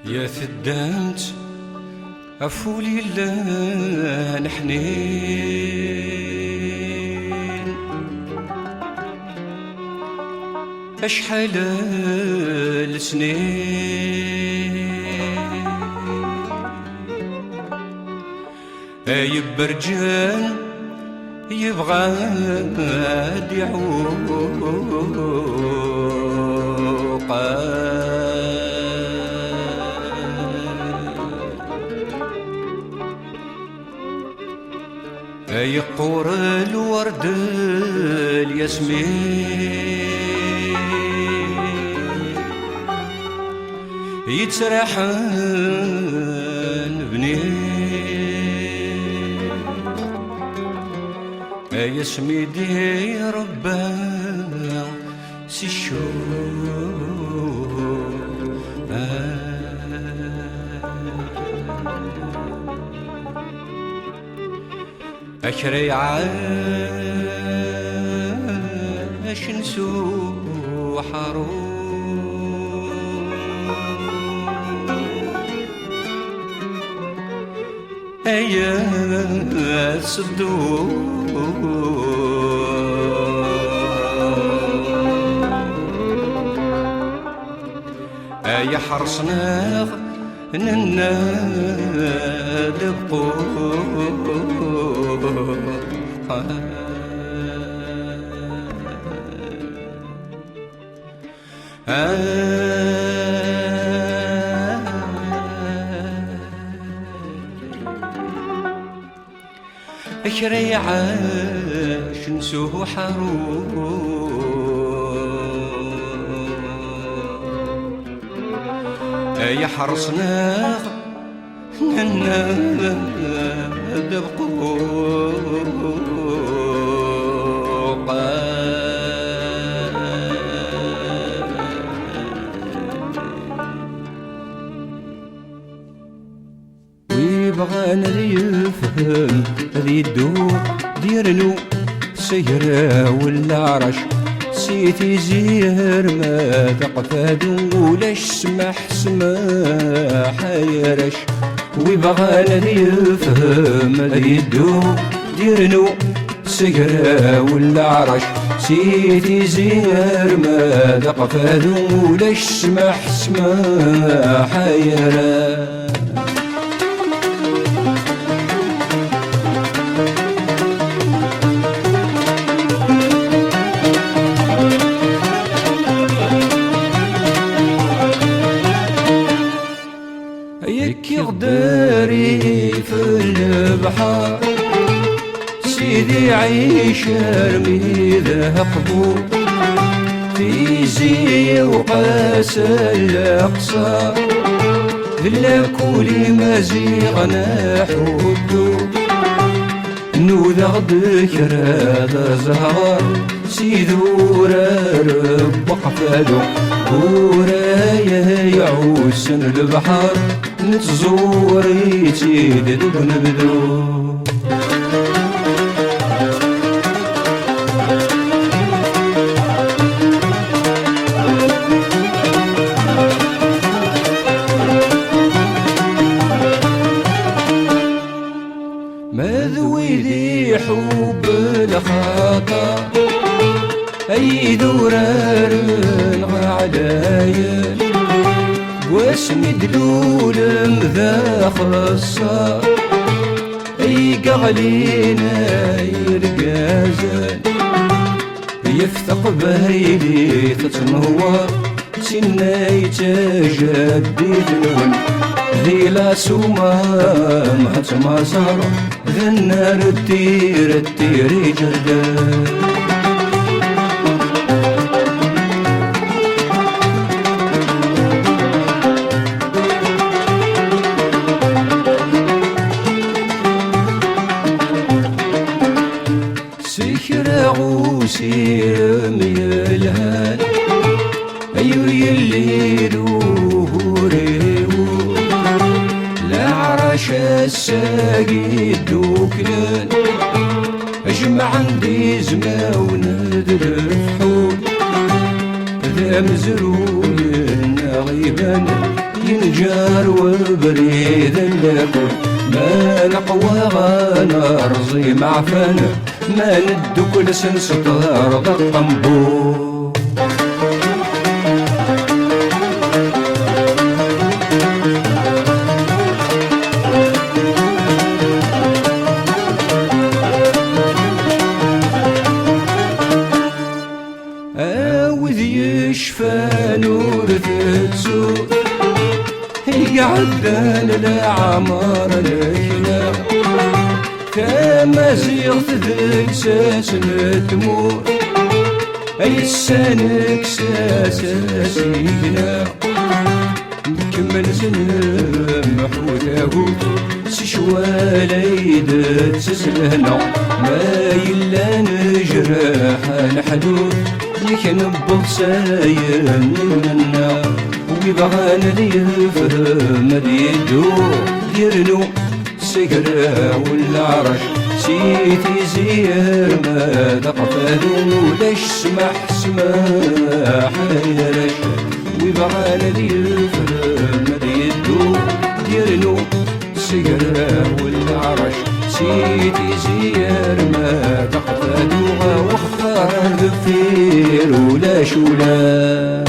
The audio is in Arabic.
يا ثدامت عفولي الله الحنين أشحال السنين أي برجان يبغى يعوق يقور الورد الياسمين يتسرحن بنين يسميدي ربا سي أشري عاش نسو حروم أيا صدو أيا حرصنا ننادقو أشري عاش نسوه حروم يا حرصنا ندبقو ويبغانا يفهم ذي الدور ديرنو سيرة ولا عرش سيتي زير ما تقفادو ولاش سمح يرش ويبغانا يفهم ذي الدور ديرنو سيرة ولا عرش سيتي زير ما تقفادو ولاش سمح يرش يقدري في البحر سيدي عيش ارمي ذهب في زي وقاس الاقصى بلا كل مزيغنا حدو نوذا غدك راذا زهر سيدورا رب قفادو ورايا يعوسن البحر نتزوري تيدد بنبدو ماذوي ذي حب الخطا أي دورار عليا واسمي دلول مذا خصا أي قغلينا يرقازن يفتق بهيلي تتنور سنة يتجددون ذي لا سوما مهت مصار ذي النار التير جردان سكر غوسيم يلهان أيو يلي دوريو لا عرش الساقي الدوكلان أجمع عندي زماون درفحون ذا مزرول غيبان ينجار وبريد اللكون ما نقوى غنرزي معفانا ما ندو كل سن سطر الطنبور أوذ يشفى نور تتسوق يعدل الأعمار الأجنة كما زيغت ذيك ساسن تمور أي السانك ساسينا كمل سنم حوته سشوالي تسسلهنا ما يلا نجرح الحدود يكنبض سايم منا ويبغان ذي يفهم ذي يدور يرنو سكرة والعرش سيتي زير ما دقفادو ليش سمح يرش ويبغان ذي يفهم ذي يدور يرنو سكرة والعرش سيتي زير ما دقفادو واختار ذفير ولا شولا